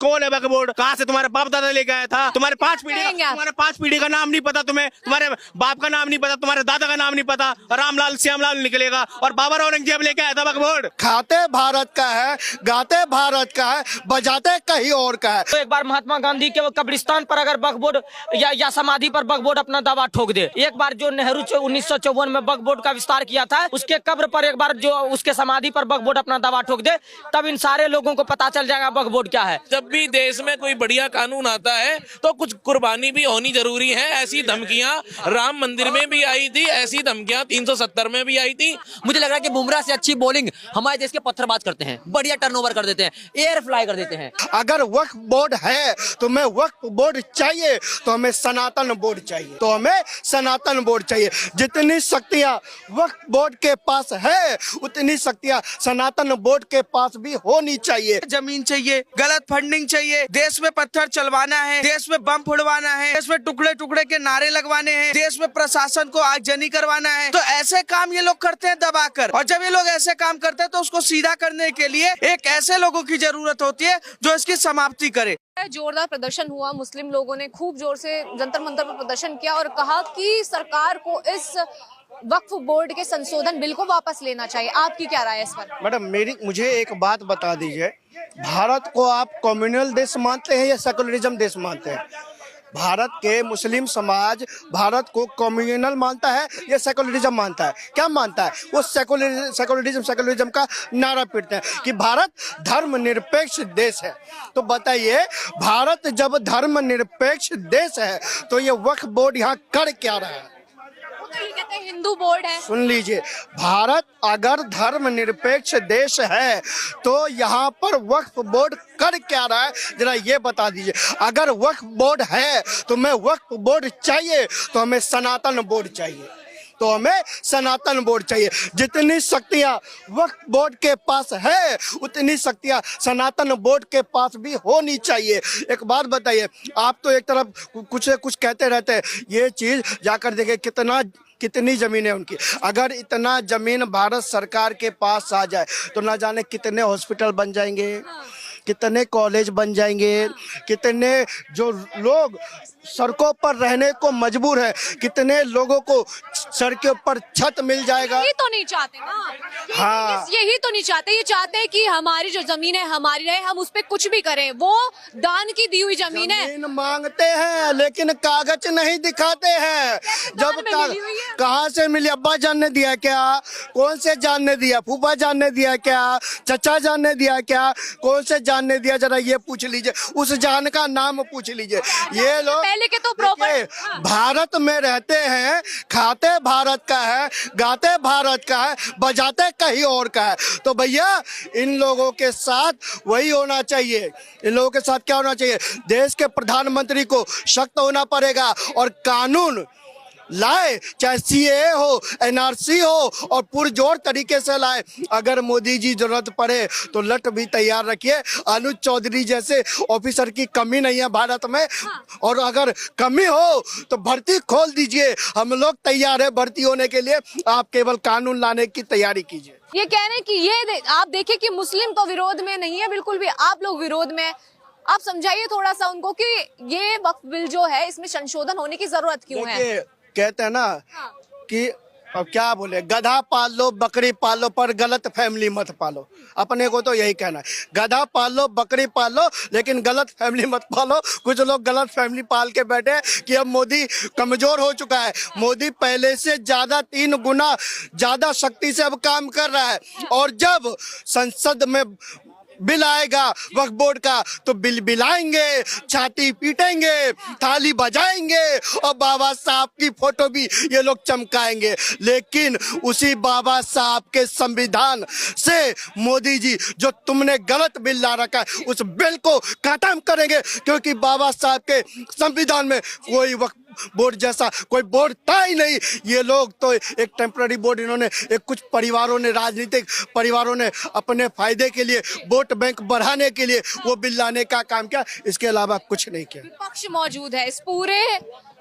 कौन है वक्फ बोर्ड? कहाँ से तुम्हारे बाप दादा लेके आया था? तुम्हारे पांच पीढ़ी का नाम नहीं पता तुम्हें, तुम्हारे बाप का नाम नहीं पता, तुम्हारे दादा का नाम नहीं पता, रामलाल श्यामलाल निकलेगा और बाबर औरंगजेब लेके आया था वक्फ बोर्ड। खाते भारत का है, गाते भारत का है, बजाते कहीं और का है। तो एक बार महात्मा गांधी के कब्रिस्तान पर अगर वक्फ बोर्ड या समाधि पर वक्फ बोर्ड अपना दावा ठोक दे, एक बार जो नेहरू 1954 में वक्फ बोर्ड का विस्तार किया था, उसके कब्र पर एक बार जो उसके समाधि पर वक्फ बोर्ड अपना दावा ठोक दे, तब इन सारे लोगों को पता चल जाएगा वक्फ बोर्ड क्या है। जब भी देश में कोई बढ़िया कानून आता है तो कुछ कुर्बानी भी होनी जरूरी है। ऐसी धमकियां राम मंदिर में भी आई थी, ऐसी धमकियां 370 में भी आई थी। मुझे लग रहा है कि बुमराह से अच्छी बॉलिंग हमारे देश के पत्थरबाज करते हैं, बढ़िया टर्नओवर कर देते हैं, एयर फ्लाई कर देते हैं। अगर वक्फ बोर्ड है तो हमें वक्फ बोर्ड चाहिए, तो हमें सनातन बोर्ड चाहिए, तो हमें सनातन बोर्ड चाहिए। जितनी शक्तियां वक्फ बोर्ड के पास है उतनी शक्तियां सनातन बोर्ड के पास भी होनी चाहिए। जमीन चाहिए, गलत फंडिंग चाहिए, देश में पत्थर चलवाना है, देश में बम फुड़वाना है, देश में टुकड़े टुकड़े के नारे लगवाने हैं, देश में प्रशासन को आगजनी करवाना है, तो ऐसे काम ये लोग करते हैं दबाकर। और जब ये लोग ऐसे काम करते हैं तो उसको सीधा करने के लिए एक ऐसे लोगों की जरूरत होती है जो इसकी समाप्ति करे। जोरदार प्रदर्शन हुआ, मुस्लिम लोगों ने खूब जोर से जंतर मंतर पर प्रदर्शन किया और कहा कि सरकार को इस वक्फ बोर्ड के संशोधन बिल को वापस लेना चाहिए। आपकी क्या राय है इस पर? मैडम मुझे एक बात बता दीजिए, भारत को आप कम्युनल देश मानते हैं या सेकुलरिज्म देश मानते हैं? भारत के मुस्लिम समाज भारत को कम्युनल मानता है या सेकुलरिज्म मानता है? क्या मानता है वो? सेकुलरिज्म का नारा पीटते हैं कि भारत धर्मनिरपेक्ष देश है। तो बताइए, भारत जब धर्मनिरपेक्ष देश है तो ये वक्फ बोर्ड यहाँ कर क्या रहा है? तो ये कहते हैं हिंदू बोर्ड है। सुन लीजिए, भारत अगर धर्मनिरपेक्ष देश है तो यहाँ पर वक्फ बोर्ड कर क्या रहा है, जरा ये बता दीजिए। अगर वक्फ बोर्ड है तो हमें वक्फ बोर्ड चाहिए, तो हमें सनातन बोर्ड चाहिए, तो हमें सनातन बोर्ड चाहिए। जितनी शक्तियां वक्फ बोर्ड के पास है उतनी शक्तियां सनातन बोर्ड के पास भी होनी चाहिए। एक बात बताइए, आप तो एक तरफ कुछ कहते रहते हैं, ये चीज जाकर देखे कितनी जमीन है उनकी। अगर इतना जमीन भारत सरकार के पास आ जाए तो ना जाने कितने हॉस्पिटल बन जाएंगे, कितने कॉलेज बन जाएंगे, कितने जो लोग सड़कों पर रहने को मजबूर है, कितने लोगों को सड़कों पर छत मिल जाएगा। यही तो नहीं चाहते ना, हाँ, यही तो नहीं चाहते। ये चाहते हैं कि हमारी जो जमीन है हमारी रहे, हम उस पे कुछ भी करें। वो दान की दी हुई जमीन है। मांगते हैं लेकिन कागज नहीं दिखाते हैं। जब कहाँ से मिली? अब्बा जान ने दिया क्या? कौन से जान ने दिया? फूफा जान ने दिया क्या? चचा जान ने दिया क्या? कौन से जान ने दिया? जरा ये पूछ लीजिए, उस जान का नाम पूछ लीजिए। ये लोग पहले के तो प्रॉपर भारत में रहते हैं, खाते भारत का है, गाते भारत का है, बजाते कहीं और का है। तो भैया इन लोगों के साथ वही होना चाहिए। इन लोगों के साथ क्या होना चाहिए? देश के प्रधानमंत्री को सख्त होना पड़ेगा और कानून लाए, चाहे सीए हो, एनआरसी हो, और पुरजोर तरीके से लाए। अगर मोदी जी जरूरत पड़े तो लट भी तैयार रखिए। अनुज चौधरी जैसे ऑफिसर की कमी नहीं है भारत में, और अगर कमी हो तो भर्ती खोल दीजिए। हम लोग तैयार है भर्ती होने के लिए, आप केवल कानून लाने की तैयारी कीजिए। ये कह रहे हैं कि आप देखिए कि मुस्लिम तो विरोध में नहीं है बिल्कुल भी, आप लोग विरोध में। आप समझाइए थोड़ा सा उनको कि ये वक्फ बिल जो है इसमें संशोधन होने की जरूरत क्यों है? कहते हैं ना कि अब क्या बोले, गधा पाल लो बकरी पालो पर गलत फैमिली मत पालो। अपने को तो यही कहना है, गधा पाल लो बकरी पाल लो लेकिन गलत फैमिली मत पालो। कुछ लोग गलत फैमिली पाल के बैठे कि अब मोदी कमजोर हो चुका है, मोदी पहले से ज्यादा 3 गुना ज्यादा शक्ति से अब काम कर रहा है। और जब संसद में बिल आएगा वक्फ बोर्ड का तो बिल बिलाएंगे, छाती पीटेंगे, थाली बजाएंगे और बाबा साहब की फोटो भी ये लोग चमकाएंगे। लेकिन उसी बाबा साहब के संविधान से मोदी जी जो तुमने गलत बिल ला रखा है उस बिल को खत्म करेंगे, क्योंकि बाबा साहब के संविधान में कोई वक्फ बोर्ड जैसा कोई बोर्ड था ही नहीं। ये लोग तो एक टेम्पररी बोर्ड, इन्होंने एक कुछ परिवारों ने, राजनीतिक परिवारों ने अपने फायदे के लिए, वोट बैंक बढ़ाने के लिए वो बिल लाने का काम किया, इसके अलावा कुछ नहीं किया। विपक्ष मौजूद है इस पूरे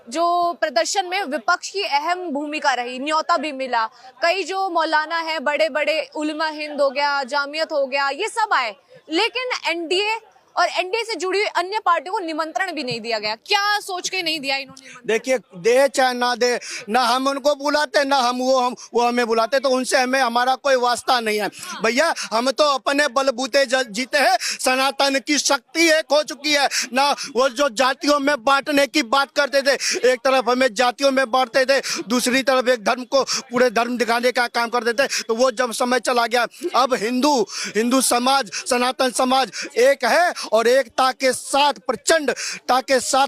जो प्रदर्शन में, विपक्ष की अहम भूमिका रही, न्योता भी मिला। कई जो मौलाना है, बड़े बड़े उलमा हिंद हो गया, जामियत हो गया, ये सब आए, लेकिन एनडीए और एनडीए से जुड़ी हुई अन्य पार्टियों को निमंत्रण भी नहीं दिया गया। क्या सोच के नहीं दिया इन्होंने निमंत्रण? देखिए, दे चाहे ना दे, ना हम उनको बुलाते, ना वो हमें बुलाते, तो उनसे हमें हमारा कोई वास्ता नहीं है भैया। हम तो अपने बलबूते जीते हैं। सनातन की शक्ति एक हो चुकी है ना। वो जो जातियों में बांटने की बात करते थे, एक तरफ हमें जातियों में बांटते थे, दूसरी तरफ एक धर्म को पूरे धर्म दिखाने का काम करते थे, तो वो जब समय चला गया, अब हिंदू समाज, सनातन समाज एक है और एकता के साथ, प्रचंडता के साथ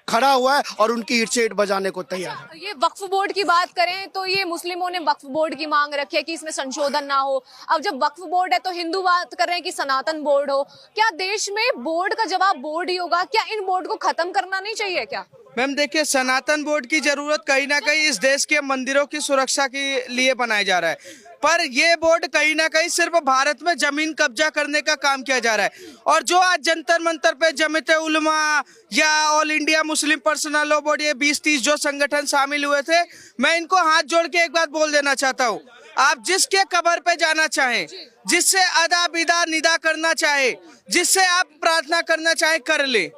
खड़ा हुआ है और उनकी ईंट से ईंट बजाने को तैयार है। ये वक्फ बोर्ड की बात करें तो ये मुस्लिमों ने वक्फ बोर्ड की मांग रखी है कि इसमें संशोधन ना हो। अब जब वक्फ बोर्ड है तो हिंदू बात कर रहे हैं कि सनातन बोर्ड हो। क्या देश में बोर्ड का जवाब बोर्ड ही होगा? क्या इन बोर्ड को खत्म करना नहीं चाहिए क्या? मैम देखिए, सनातन बोर्ड की जरूरत कहीं ना कहीं इस देश के मंदिरों की सुरक्षा के लिए बनाया जा रहा है, पर ये बोर्ड कहीं ना कहीं सिर्फ भारत में जमीन कब्जा करने का काम किया जा रहा है। और जो आज जंतर मंतर पे जमीयत उलमा या all India Muslim personal law board, ये 20-30 जो संगठन शामिल हुए थे, मैं इनको हाथ जोड़ के एक बात बोल देना चाहता हूँ, आप जिसके कब्र पे जाना चाहें, जिससे अदा बिदा निदा करना चाहे, जिससे आप प्रार्थना करना चाहे, कर ले,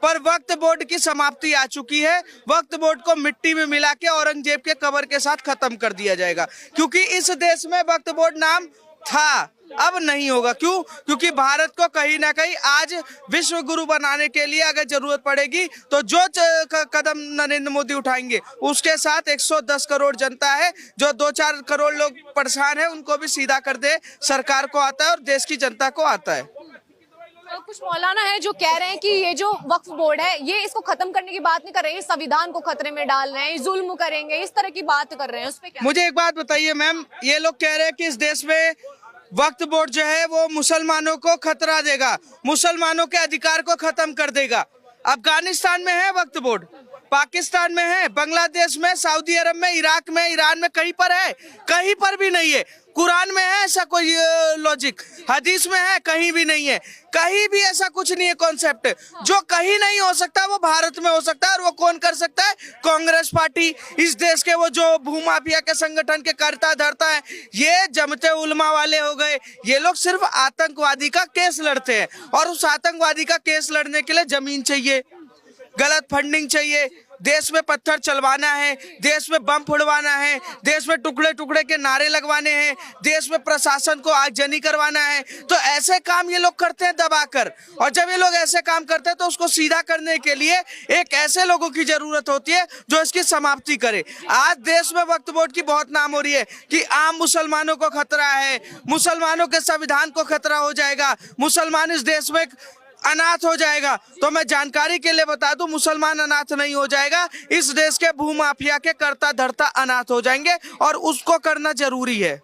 पर वक्फ बोर्ड की समाप्ति आ चुकी है। वक्फ बोर्ड को मिट्टी में मिला के औरंगजेब के कब्र के साथ खत्म कर दिया जाएगा, क्योंकि इस देश में वक्फ बोर्ड नाम था, अब नहीं होगा। क्यों? क्योंकि भारत को कहीं ना कहीं आज विश्व गुरु बनाने के लिए अगर जरूरत पड़ेगी तो जो कदम नरेंद्र मोदी उठाएंगे, उसके साथ 110 करोड़ जनता है, जो 2-4 करोड़ लोग परेशान है, उनको भी सीधा कर दे। सरकार को आता है और देश की जनता को आता है। कुछ मौलाना है जो कह रहे हैं कि ये जो वक्फ बोर्ड है, ये इसको खत्म करने की बात नहीं कर रहे हैं, संविधान को खतरे में डाल रहे हैं, जुल्म करेंगे, इस तरह की बात कर रहे हैं। उस पे क्या? मुझे एक बात बताइए मैम, ये लोग कह रहे हैं कि इस देश में वक्फ बोर्ड जो है वो मुसलमानों को खतरा देगा, मुसलमानों के अधिकार को खत्म कर देगा। अफगानिस्तान में है वक्फ बोर्ड, पाकिस्तान में है, बांग्लादेश में, सऊदी अरब में, इराक में, ईरान में, कहीं पर है? कहीं पर भी नहीं है। कुरान में है ऐसा कोई लॉजिक? हदीस में है? कहीं भी नहीं है। कहीं भी ऐसा कुछ नहीं है कॉन्सेप्ट। जो कहीं नहीं हो सकता वो भारत में हो सकता है, और वो कौन कर सकता है? कांग्रेस पार्टी, इस देश के वो जो भूमाफिया के संगठन के करता धरता है, ये जमते उलमा वाले हो गए। ये लोग सिर्फ आतंकवादी का केस लड़ते हैं, और उस आतंकवादी का केस लड़ने के लिए जमीन चाहिए, गलत फंडिंग चाहिए, देश में पत्थर चलवाना है, देश में बम फुड़वाना है, देश में टुकड़े टुकड़े के नारे लगवाने हैं, देश में प्रशासन को आगजनी करवाना है। तो ऐसे काम ये लोग करते हैं दबाकर, और जब ये लोग ऐसे काम करते हैं तो उसको सीधा करने के लिए एक ऐसे लोगों की जरूरत होती है जो इसकी समाप्ति करे। आज देश में वक्फ बोर्ड की बहुत नाम हो रही है कि आम मुसलमानों को खतरा है, मुसलमानों के संविधान को खतरा हो जाएगा, मुसलमान इस देश में अनाथ हो जाएगा। तो मैं जानकारी के लिए बता दूं, मुसलमान अनाथ नहीं हो जाएगा, इस देश के भूमाफिया के करता धरता अनाथ हो जाएंगे, और उसको करना जरूरी है।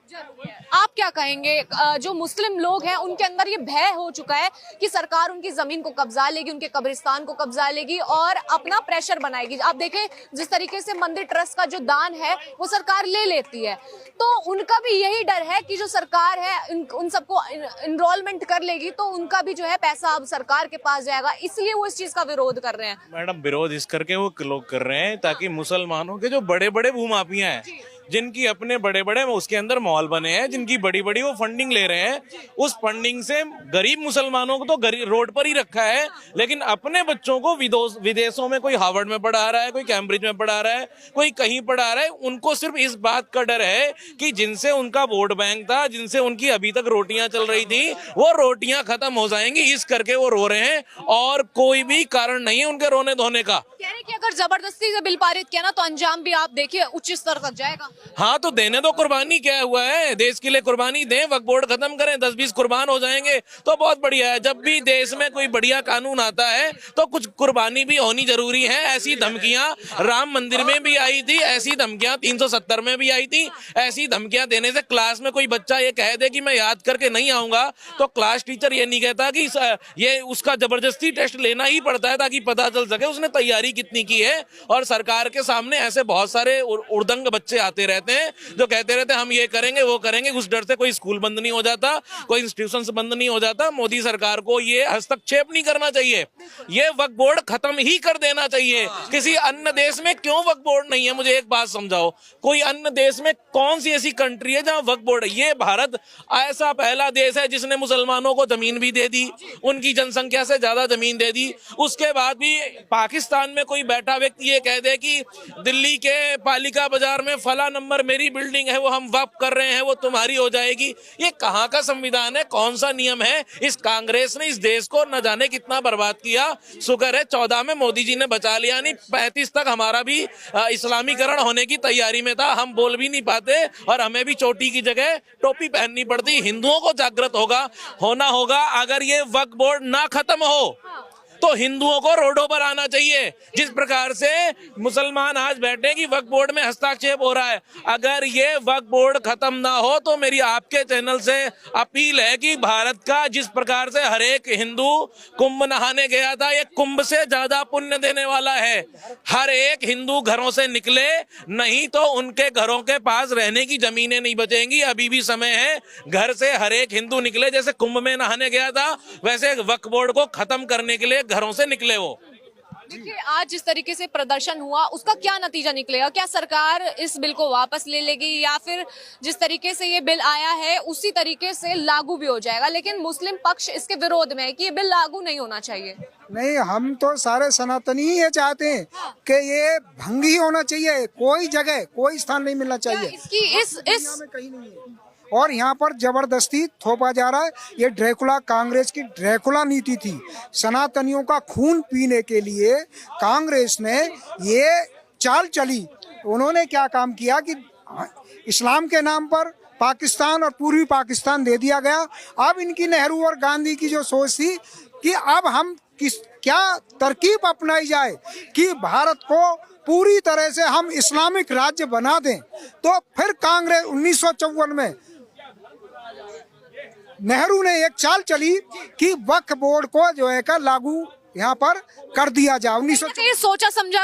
आप क्या कहेंगे? जो मुस्लिम लोग हैं उनके अंदर ये भय हो चुका है कि सरकार उनकी जमीन को कब्जा लेगी, उनके कब्रिस्तान को कब्जा लेगी और अपना प्रेशर बनाएगी। आप देखें जिस तरीके से मंदिर ट्रस्ट का जो दान है वो सरकार ले लेती है, तो उनका भी यही डर है कि जो सरकार है उन सबको इनरोलमेंट कर लेगी तो उनका भी जो है पैसा अब सरकार के पास जाएगा, इसलिए वो इस चीज का विरोध कर रहे हैं। मैडम, विरोध इस करके वो लोग कर रहे हैं ताकि मुसलमानों के जो बड़े बड़े भूमाफिया हैं, जिनकी अपने बड़े बड़े उसके अंदर मॉल बने हैं, जिनकी बड़ी बड़ी वो फंडिंग ले रहे हैं, उस फंडिंग से गरीब मुसलमानों को तो रोड पर ही रखा है, लेकिन अपने बच्चों को विदेशों में, कोई हार्वर्ड में पढ़ा रहा है, कोई कैम्ब्रिज में पढ़ा रहा है, कोई कहीं पढ़ा रहा है। उनको सिर्फ इस बात का डर है कि जिनसे उनका वोट बैंक था, जिनसे उनकी अभी तक रोटियां चल रही थी, वो रोटियां खत्म हो जाएंगी, इस करके वो रो रहे हैं, और कोई भी कारण नहीं है उनके रोने धोने का। कह रहे कि अगर जबरदस्ती से बिल पारित किया ना तो अंजाम भी आप देखिए उच्च स्तर तक जाएगा। हाँ, तो देने दो, कुर्बानी क्या हुआ है, देश के लिए कुर्बानी दें, वक्फ बोर्ड खत्म करें, 10-20 कुर्बान हो जाएंगे तो बहुत बढ़िया है। जब भी देश में कोई बढ़िया कानून आता है तो कुछ कुर्बानी भी होनी जरूरी है। ऐसी धमकियां राम मंदिर में भी आई थी, ऐसी धमकियां 370 में भी आई थी। ऐसी धमकियां देने से क्लास में कोई बच्चा ये कह दे कि मैं याद करके नहीं आऊंगा, तो क्लास टीचर ये नहीं कहता कि ये उसका जबरदस्ती टेस्ट लेना ही पड़ता है ताकि पता चल सके उसने तैयारी कितनी की है। और सरकार के सामने ऐसे बहुत सारे उर्दंग बच्चे आते रहते हैं जो कहते रहते हैं हम ये करेंगे वो करेंगे, उस डर से कोई स्कूल बंद नहीं हो जाता, कोई इंस्टीट्यूशन बंद नहीं हो जाता। मोदी सरकार को ये हस्तक्षेप नहीं करना चाहिए, ये वक्फ बोर्ड खत्म ही कर देना चाहिए। किसी अन्य देश में क्यों वक्फ बोर्ड नहीं है, मुझे एक बात समझाओ। कोई अन्य देश में कौन सी ऐसी कंट्री है जहां वक्फ बोर्ड है? ये भारत ऐसा पहला देश है जिसने मुसलमानों को जमीन भी दे दी, उनकी जनसंख्या से ज्यादा जमीन दे दी। उसके बाद भी पाकिस्तान में कोई बैठा व्यक्ति ये कह दे कि दिल्ली के पालिका बाजार में फला नंबर मेरी बिल्डिंग है, वो हम वक्फ कर रहे हैं, वो तुम्हारी हो जाएगी। ये कहाँ का संविधान है, कौन सा नियम है? इस कांग्रेस ने इस देश को न जाने कितना बर्बाद किया। शुक्र है 14 में मोदी जी ने बचा लिया, नहीं 35 तक हमारा भी इस्लामीकरण होने की तैयारी में था। हम बोल भी नहीं पाते और हमें भी चोटी की जगह टोपी पहननी पड़ती। हिंदुओं को जागृत होना होगा। अगर ये वक्फ बोर्ड ना खत्म हो तो हिंदुओं को रोडों पर आना चाहिए। जिस प्रकार से मुसलमान आज बैठे कि वक्फ बोर्ड में हस्तक्षेप हो रहा है, अगर ये वक्फ बोर्ड खत्म ना हो तो मेरी आपके चैनल से अपील है कि भारत का जिस प्रकार से हर एक हिंदू कुंभ नहाने गया था, ये कुंभ से ज्यादा पुण्य देने वाला है। हर एक हिंदू घरों से निकले, नहीं तो उनके घरों के पास रहने की जमीनें नहीं बचेंगी। अभी भी समय है, घर से हर एक हिंदू निकले। जैसे कुंभ में नहाने गया था वैसे वक्फ बोर्ड को खत्म करने के लिए घरों से निकले वो। देखिए आज जिस तरीके से प्रदर्शन हुआ उसका क्या नतीजा निकलेगा? क्या सरकार इस बिल को वापस ले लेगी या फिर जिस तरीके से ये बिल आया है उसी तरीके से लागू भी हो जाएगा? लेकिन मुस्लिम पक्ष इसके विरोध में है कि ये बिल लागू नहीं होना चाहिए। नहीं, हम तो सारे सनातनी ही ये चाहते हैं कि ये भंग ही होना चाहिए। कोई जगह कोई स्थान नहीं मिलना चाहिए इसकी इस में कहीं नहीं है। और यहाँ पर जबरदस्ती थोपा जा रहा है। ये ड्रैकुला, कांग्रेस की ड्रैकुला नीति थी। सनातनियों का खून पीने के लिए कांग्रेस ने ये चाल चली। उन्होंने क्या काम किया कि इस्लाम के नाम पर पाकिस्तान और पूर्वी पाकिस्तान दे दिया गया। अब इनकी नेहरू और गांधी की जो सोच थी कि अब हम क्या तरकीब अपनाई जाए कि भारत को पूरी तरह से हम इस्लामिक राज्य बना दें। तो फिर कांग्रेस 1954 में नेहरू ने एक चाल चली कि वक्फ बोर्ड को जो है लागू यहाँ पर कर दिया जाए। 1900 ये सोचा समझा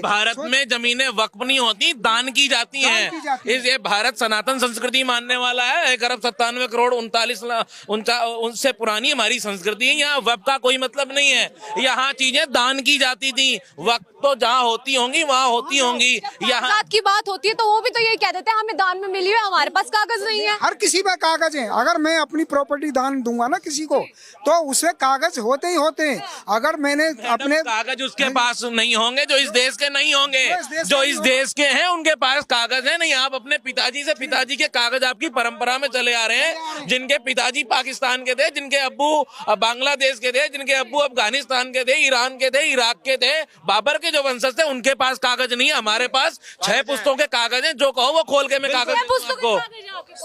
भारत में जमीनें वक्फ नहीं होती, दान की जाती हैं। ये भारत सनातन संस्कृति मानने वाला है। 1 अरब 97 करोड़ 39 उनसे पुरानी हमारी संस्कृति है। यहाँ वक्फ का कोई मतलब नहीं है। यहाँ चीजें दान की जाती थी। वक्फ तो जहाँ होती होंगी वहाँ होती होंगी। यहाँ की बात होती है तो वो भी तो यही कह देते हैं हमें दान में मिली है, हमारे पास कागज नहीं है। हर किसी पे कागज है। अगर मैं अपनी प्रॉपर्टी दान दूंगा ना किसी को तो उसमें कागज होते ही होते हैं। अगर मैंने अपने कागज उसके पास नहीं होंगे जो इस देश के नहीं होंगे। जो इस देश के हैं उनके पास कागज है नहीं। आप अपने पिताजी से, पिताजी के कागज आपकी परंपरा में चले आ रहे हैं। जिनके पिताजी पाकिस्तान के थे, जिनके अब्बू बांग्लादेश के थे, जिनके अब्बू अफगानिस्तान के थे, ईरान के थे, इराक के थे, बाबर के जो वंशज थे, उनके पास कागज नहीं है। हमारे पास 6 पुस्तकों के कागज हैं। जो कहो वो खोल के मैं कागज आपको।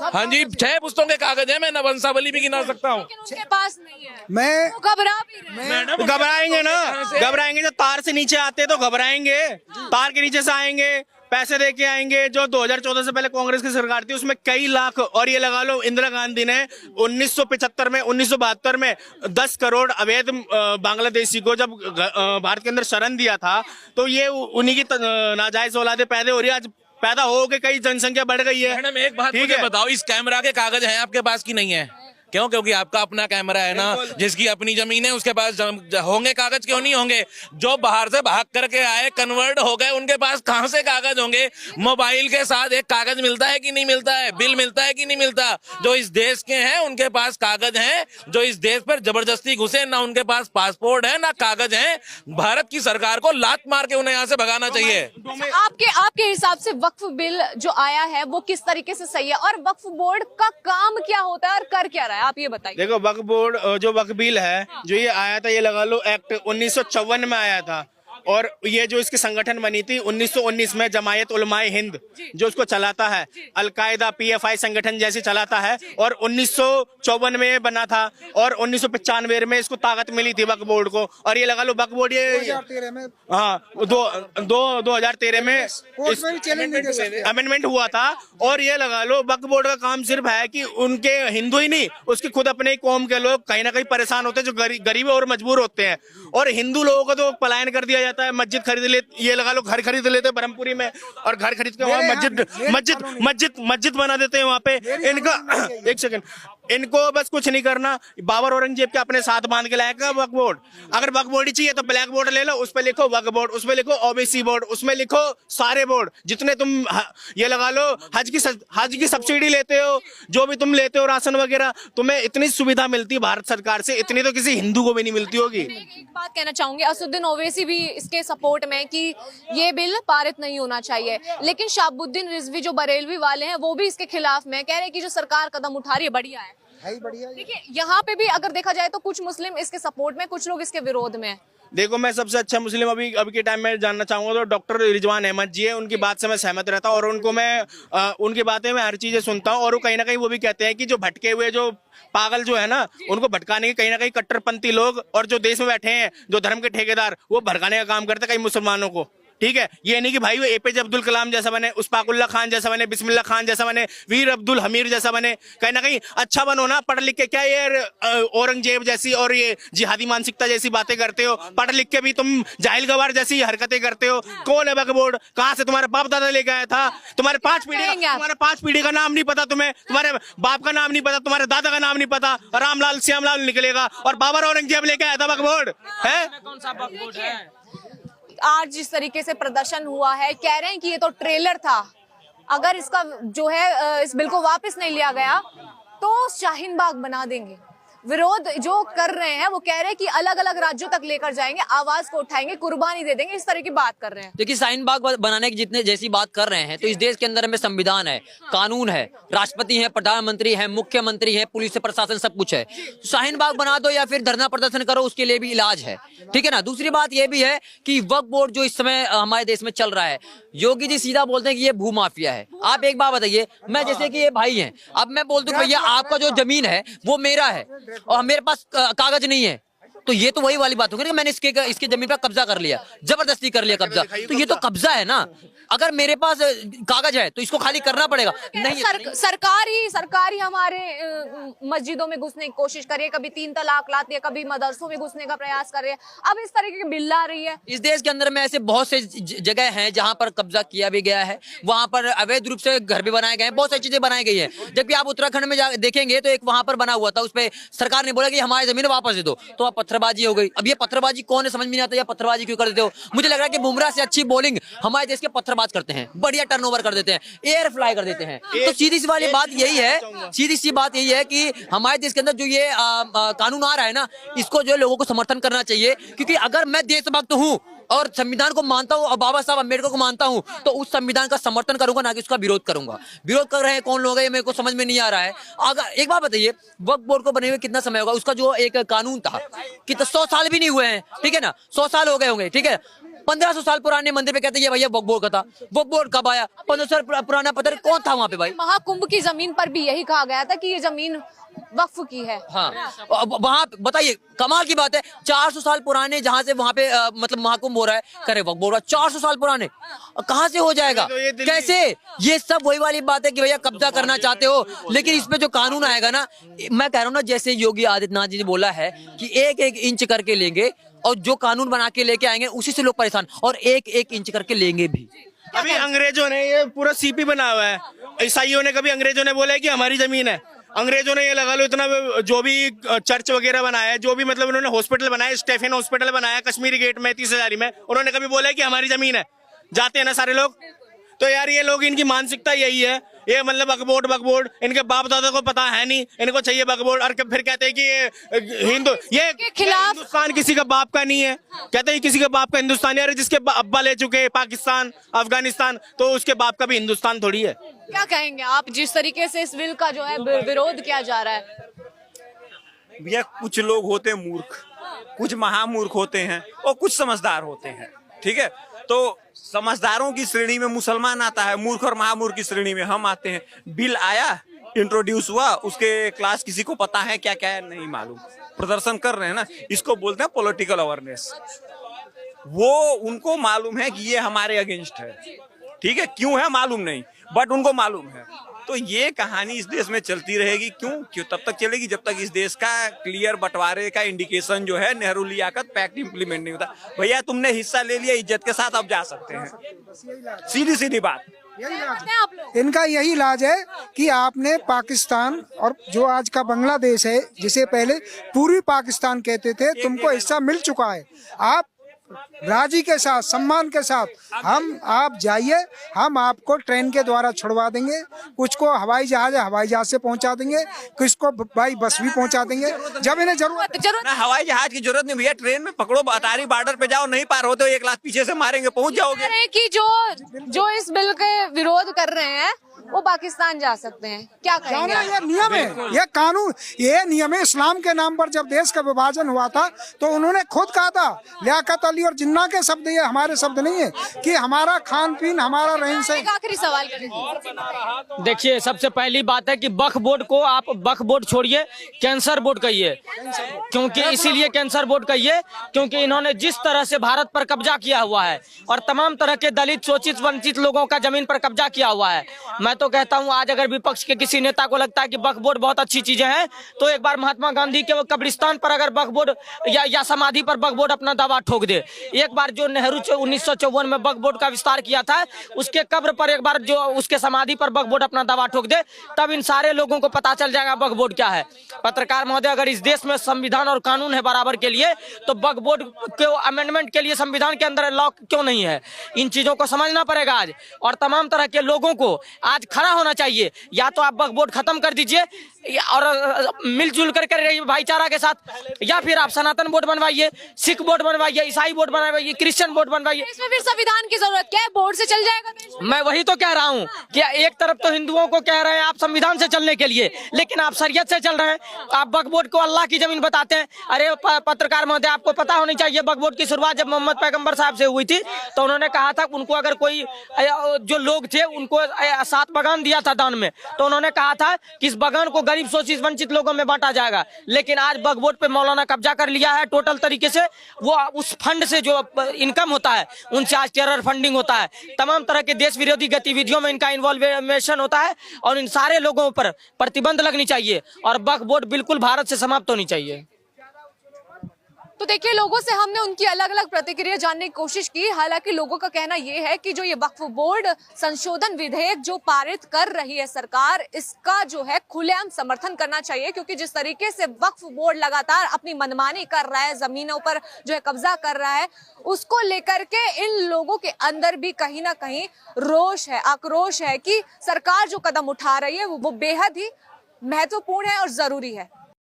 हाँ जी, 6 पुस्तकों के कागज है। मैं न वंशावली भी गिना सकता हूँ। उनके पास नहीं है। मैं घबरा भी रहे हैं। घबराएंगे ना, घबराएंगे। जो तार से नीचे आते तो घबराएंगे, तार के नीचे से आएंगे, पैसे दे के आएंगे। जो 2014 से पहले कांग्रेस की सरकार थी उसमें कई लाख, और ये लगा लो इंदिरा गांधी ने 1975 में 1972 में 10 करोड़ अवैध बांग्लादेशी को जब भारत के अंदर शरण दिया था तो ये उन्हीं की नाजायज औलादे पैदा हो रही है। आज पैदा हो के कई जनसंख्या बढ़ गई है। मैडम एक बात मुझे बताओ, इस कैमरा के कागज हैं आपके पास की नहीं है? क्यों? क्योंकि आपका अपना कैमरा है ना। जिसकी अपनी जमीन है उसके पास होंगे कागज, क्यों नहीं होंगे? जो बाहर से भाग करके आए, कन्वर्ट हो गए, उनके पास कहां से कागज होंगे? मोबाइल के साथ एक कागज मिलता है कि नहीं मिलता है? बिल मिलता है कि नहीं मिलता? जो इस देश के हैं उनके पास कागज हैं। जो इस देश पर जबरदस्ती घुसे, ना उनके पास पासपोर्ट है ना कागज है। भारत की सरकार को लात मार के उन्हें यहाँ से भगाना चाहिए। आपके हिसाब से वक्फ बिल जो आया है वो किस तरीके से सही है और वक्फ बोर्ड का काम क्या होता है और कर क्या रहा है, आप ये बताइए। देखो, वक्फ बोर्ड जो वक्फ बिल है जो ये आया था, ये लगा लो एक्ट 1954 में आया था। और ये जो इसकी संगठन बनी थी 1919 में, जमायत उलमाए हिंद जो उसको चलाता है, अलकायदा PFI संगठन जैसे चलाता है। और 1954 में बना था और 1995 में इसको ताकत मिली थी वक्फ बोर्ड को। और ये लगा लो वक्फ बोर्ड ये 2013 में, हाँ 2013 में अमेंडमेंट हुआ था। और ये लगा लो वक्फ बोर्ड का काम सिर्फ है कि उनके हिंदू ही नहीं, उसके खुद अपने कौम के लोग कहीं ना कहीं परेशान होते हैं, जो गरीब और मजबूर होते हैं। और हिंदू लोगों को तो पलायन कर दिया जाता रहता है, मस्जिद खरीद ले, ये लगा लो घर खरीद लेते हैं ब्रह्मपुरी में, और घर खरीद के वहाँ मस्जिद बना देते हैं वहाँ पे। इनका एक सेकंड, इनको बस कुछ नहीं करना, बाबर औरंगजेब के अपने साथ बांध के लाएगा वक्फ बोर्ड। अगर वक्फ बोर्ड ही चाहिए तो ब्लैक बोर्ड ले लो, उस पर लिखो वक्फ बोर्ड, उसमें लिखो ओबीसी बोर्ड, उसमें लिखो सारे बोर्ड जितने तुम ये लगा लो। हज की सब्सिडी लेते हो, जो भी तुम लेते हो राशन वगैरह, तुम्हें इतनी सुविधा मिलती है भारत सरकार से, इतनी तो किसी हिंदू को भी नहीं मिलती होगी। एक बात कहना चाहूंगी, असदुद्दीन ओवैसी भी इसके सपोर्ट में कि ये बिल पारित नहीं होना चाहिए, लेकिन शाहबुद्दीन रिजवी जो बरेलवी वाले हैं वो भी इसके खिलाफ में, कह रहे हैं कि जो सरकार कदम उठा रही है बढ़िया है। बढ़िया। देखिए यहाँ पे भी अगर देखा जाए तो कुछ मुस्लिम इसके सपोर्ट में, कुछ लोग इसके विरोध में। देखो, मैं सबसे अच्छा मुस्लिम अभी के टाइम में जानना चाहूंगा तो डॉक्टर रिजवान अहमद जी है। उनकी बात से मैं सहमत रहता हूँ और उनको मैं उनकी बातें मैं हर चीजें सुनता हूँ। और वो कहीं ना कहीं वो भी कहते हैं कि जो भटके हुए जो पागल जो है ना, उनको भटकाने के कहीं ना कहीं कट्टरपंथी लोग और जो देश में बैठे हैं जो धर्म के ठेकेदार, वो भटकाने का काम करते हैं कई मुसलमानों को। ठीक है, ये नहीं कि भाई वो एपीजे अब्दुल कलाम जैसा बने, उस्ताकुल्ला खान जैसा बने, बिस्मिल्लाह खान जैसा बने, वीर अब्दुल हमीर जैसा बने। कहीं ना कहीं अच्छा बनो ना, पढ़ लिख के। क्या ये औरंगजेब जैसी और ये जिहादी मानसिकता जैसी बातें करते हो? पढ़ लिख के भी तुम जाहिल गवार जैसी हरकतें करते हो। कौन है वक्फ बोर्ड? कहाँ से तुम्हारे बाप दादा लेके आया था? तुम्हारे पांच पीढ़ी का नाम नहीं पता तुम्हें, तुम्हारे बाप का नाम नहीं पता, तुम्हारे दादा का नाम नहीं पता, रामलाल श्यामलाल निकलेगा और बाबर औरंगजेब लेके आया था वक्फ बोर्ड है? कौन सा वक्फ बोर्ड है? आज जिस तरीके से प्रदर्शन हुआ है, कह रहे हैं कि ये तो ट्रेलर था, अगर इसका जो है इस बिल को वापस नहीं लिया गया तो शाहीन बाग बना देंगे। विरोध जो कर रहे हैं वो कह रहे हैं कि अलग अलग राज्यों तक लेकर जाएंगे, आवाज को उठाएंगे, कुर्बानी दे देंगे, इस तरह की बात कर रहे हैं। देखिए, शाहीन बाग बनाने की जितने जैसी बात कर रहे हैं, तो इस देश के अंदर में संविधान है, कानून है, राष्ट्रपति है, प्रधानमंत्री है, मुख्यमंत्री है, पुलिस प्रशासन सब कुछ है। शाहीन बाग बना दो या फिर धरना प्रदर्शन करो, उसके लिए भी इलाज है। ठीक है ना। दूसरी बात यह भी है कि वक्फ बोर्ड जो इस समय हमारे देश में चल रहा है, योगी जी सीधा बोलते हैं कि ये भूमाफिया है। आप एक बात बताइए, मैं जैसे कि ये भाई हैं, अब मैं बोल दूं भैया आपका जो जमीन है वो मेरा है और मेरे पास कागज नहीं है, तो ये तो वही वाली बात होगी कि मैंने इसके जमीन पर कब्जा कर लिया, जबरदस्ती कर लिया कब्जा, तो ये तो कब्जा है ना। अगर मेरे पास कागज है तो इसको खाली करना पड़ेगा। नहीं, सरकार ही हमारे मस्जिदों में घुसने की कोशिश कर रही है, कभी 3 तलाक लाती है, कभी मदरसों में घुसने का प्रयास कर रही है, अब इस तरीके की बिल ला रही है। इस देश के अंदर में ऐसे बहुत से जगह हैं जहां पर कब्जा किया भी गया है, वहां पर अवैध रूप से घर भी बनाए गए हैं, बहुत सारी चीजें बनाई गई है। जबकि आप उत्तराखंड में देखेंगे तो एक वहां पर बना हुआ था, उस पर सरकार ने बोला कि हमारी जमीन वापस दे दो, तो अब पत्थरबाजी हो गई। अब ये पत्थरबाजी कौन है समझ में नहीं आता, या पत्थरबाजी क्यों कर देते हो? मुझे लग रहा है कि बुमराह से अच्छी बॉलिंग हमारे देश के पत्थरबाज करते हैं, बढ़िया टर्नओवर कर देते हैं, एयर फ्लाई कर देते हैं। तो सीधी सी वाली बात यही है, सीधी सी बात यही है कि हमारे देश के अंदर जो ये कानून आ रहा है ना, इसको जो लोगों को समर्थन करना चाहिए। क्योंकि अगर मैं देशभक्त हूँ और संविधान को मानता हूं और बाबा साहब अम्बेडकर को मानता हूं, तो उस संविधान का समर्थन करूंगा, ना कि उसका विरोध करूंगा। विरोध कर रहे हैं कौन लोग हैं, मेरे को समझ में नहीं आ रहा है। अगर एक बात बताइए, वक्फ बोर्ड को बने हुए कितना समय होगा? उसका जो एक कानून था कि 100 साल भी नहीं हुए हैं, ठीक है ना, 100 साल हो गए होंगे, ठीक है। 1500 साल पुराने मंदिर पे कहते हैं भैया वक्फ बोर्ड का था। वक्फ बोर्ड कब आया? 1500 साल पुराना पत्थर कौन था वहां पे भाई? महाकुंभ की जमीन पर भी यही कहा गया था कि ये जमीन वक्फ की है। हाँ, वहाँ बताइए, कमाल की बात है, 400 साल पुराने जहाँ से वहाँ पे मतलब महाकुंभ हो रहा है, करे वक्फ बोर्ड 400 साल पुराने, कहाँ से हो जाएगा? कैसे? ये सब वही वाली बात है कि भैया कब्जा करना चाहते हो, लेकिन इसमें जो कानून आएगा ना, मैं कह रहा हूँ ना, जैसे योगी आदित्यनाथ जी ने बोला है कि 1-1 इंच करके लेंगे, और जो कानून बना के लेके आएंगे उसी से लोग परेशान, और 1-1 इंच करके लेंगे भी। अभी अंग्रेजों ने ये पूरा सीपी बना हुआ है, ईसाइयों ने कभी अंग्रेजों ने बोला है कि हमारी जमीन है? अंग्रेजों ने ये लगा लो इतना जो भी चर्च वगैरह बनाया है, जो भी मतलब उन्होंने हॉस्पिटल बनाया, स्टेफन हॉस्पिटल बनाया कश्मीरी गेट में 30,000 में, उन्होंने कभी बोला है कि हमारी जमीन है? जाते हैं ना सारे लोग। तो यार ये लोग, इनकी मानसिकता यही है, ये मतलब वक्फ बोर्ड इनके बाप दादा को पता है नहीं, इनको चाहिए वक्फ बोर्ड। और फिर कहते हैं कि ये ये खिलाफ हिंदुस्तान किसी का बाप का नहीं है, कहते हैं किसी का बाप का हिंदुस्तान है। जिसके अब्बा ले चुके पाकिस्तान अफगानिस्तान, तो उसके बाप का भी हिंदुस्तान थोड़ी है। क्या कहेंगे आप जिस तरीके से इस बिल का जो है विरोध किया जा रहा है? भैया, कुछ लोग होते हैं मूर्ख, कुछ महामूर्ख होते हैं और कुछ समझदार होते हैं, ठीक है। तो समझदारों की श्रेणी में मुसलमान आता है, मूर्ख और महामूर्ख की श्रेणी में हम आते हैं। बिल आया, इंट्रोड्यूस हुआ, उसके क्लास किसी को पता है क्या क्या है नहीं मालूम, प्रदर्शन कर रहे हैं ना, इसको बोलते हैं पॉलिटिकल अवेयरनेस। वो उनको मालूम है कि ये हमारे अगेंस्ट है, ठीक है, क्यों है मालूम नहीं, बट उनको मालूम है। तो ये कहानी इस देश में चलती रहेगी। क्यों तब तक चलेगी जब तक इस देश का क्लियर बंटवारे का इंडिकेशन जो है नेहरू लियाकत पैक्ट इंप्लीमेंट नहीं होता। भैया तुमने हिस्सा ले लिया, इज्जत के साथ अब जा सकते हैं, सीधी सीधी बात। यही इलाज है। इनका यही इलाज है कि आपने पाकिस्तान और जो आज का बांग्लादेश है, जिसे पहले पूर्वी पाकिस्तान कहते थे, तुमको हिस्सा मिल चुका है। आप राजी के साथ, सम्मान के साथ आप जाइए, हम आपको ट्रेन के द्वारा छुड़वा देंगे, कुछ को हवाई जहाज से पहुंचा देंगे, कुछ को भाई बस भी पहुंचा देंगे जब इन्हें जरूरत। ना हवाई जहाज की जरूरत नहीं भैया, ट्रेन में पकड़ो, अटारी बॉर्डर पे जाओ, नहीं पार होते हो 1 लाख पीछे से मारेंगे, पहुंच जाओगे। कि जो इस बिल के विरोध कर रहे हैं वो पाकिस्तान जा सकते हैं, क्या कहेंगे? ये नियम है, ये कानून, ये नियम है। इस्लाम के नाम पर जब देश का विभाजन हुआ था तो उन्होंने खुद कहा था, लियाकत अली और जिन्ना के शब्द, ये हमारे शब्द नहीं है, कि हमारा खान पीन, हमारा रहन सहन। एक आखिरी सवाल करें। देखिए, सबसे पहली बात है कि वक्फ बोर्ड को आप वक्फ बोर्ड छोड़िए, कैंसर बोर्ड कहिए। क्योंकि इसीलिए कैंसर बोर्ड कहिए क्योंकि इन्होंने जिस तरह से भारत पर कब्जा किया हुआ है और तमाम तरह के दलित, शोषित, वंचित लोगों का जमीन पर कब्जा किया हुआ है। मैं तो कहता हूं, आज अगर विपक्ष के किसी नेता को लगता है कि वक्फ बोर्ड बहुत अच्छी चीजें हैं, तो एक बार महात्मा गांधी के कब्रिस्तान पर अगर वक्फ बोर्ड या समाधि पर वक्फ बोर्ड अपना दावा ठोक दे। एक बार जो नेहरू 1954 में वक्फ बोर्ड का विस्तार किया था, उसके कब्र पर एक बार जो उसके समाधि पर वक्फ बोर्ड अपना दावा ठोक दे, तब इन सारे लोगों को पता चल जाएगा वक्फ बोर्ड क्या है। पत्रकार महोदय, अगर इस देश में संविधान और कानून है बराबर के लिए, तो वक्फ बोर्ड के अमेंडमेंट के लिए संविधान के अंदर लॉ क्यों नहीं है? इन चीजों को समझना पड़ेगा आज, और तमाम तरह के लोगों को आज खड़ा होना चाहिए। या तो आप वक्फ बोर्ड खत्म कर दीजिए और मिलजुल कर रहिए भाईचारा के साथ, या फिर आप सनातन बोर्ड बनवाइए, सिख बोर्ड बनवाइए, ईसाई बोर्ड बनवाइए, क्रिश्चियन बोर्ड बनवाइए। इसमें फिर संविधान की जरूरत क्या है? बोर्ड से चल जाएगा देश। मैं वही तो कह रहा हूँ कि एक तरफ तो हिंदुओं को कह रहे हैं आप संविधान से चलने के लिए, लेकिन आप शरीयत से चल रहे हैं। आप वक्फ बोर्ड को अल्लाह की जमीन बताते हैं। अरे पत्रकार महोदय, आपको पता होनी चाहिए, वक्फ बोर्ड की शुरुआत जब मोहम्मद पैगंबर साहब से हुई थी तो उन्होंने कहा था उनको अगर कोई जो लोग थे उनको 7 बगान दिया था दान में, तो उन्होंने कहा था कि इस बगान को गरीब, शोषित, वंचित लोगों में बांटा जाएगा। लेकिन आज वक्फ बोर्ड पे मौलाना कब्जा कर लिया है टोटल तरीके से। वो उस फंड से जो इनकम होता है उनसे आज टेरर फंडिंग होता है, तमाम तरह के देश विरोधी गतिविधियों में इनका इन्वॉल्वेशन होता है, और इन सारे लोगों पर प्रतिबंध लगनी चाहिए और वक्फ बोर्ड बिल्कुल भारत से समाप्त होनी चाहिए। तो देखिए, लोगों से हमने उनकी अलग अलग प्रतिक्रिया जानने की कोशिश की। हालांकि लोगों का कहना यह है कि जो ये वक्फ बोर्ड संशोधन विधेयक जो पारित कर रही है सरकार, इसका जो है खुलेआम समर्थन करना चाहिए, क्योंकि जिस तरीके से वक्फ बोर्ड लगातार अपनी मनमानी कर रहा है, जमीनों पर जो है कब्जा कर रहा है, उसको लेकर के इन लोगों के अंदर भी कहीं ना कहीं रोष है, आक्रोश है कि सरकार जो कदम उठा रही है वो बेहद ही महत्वपूर्ण है और जरूरी है।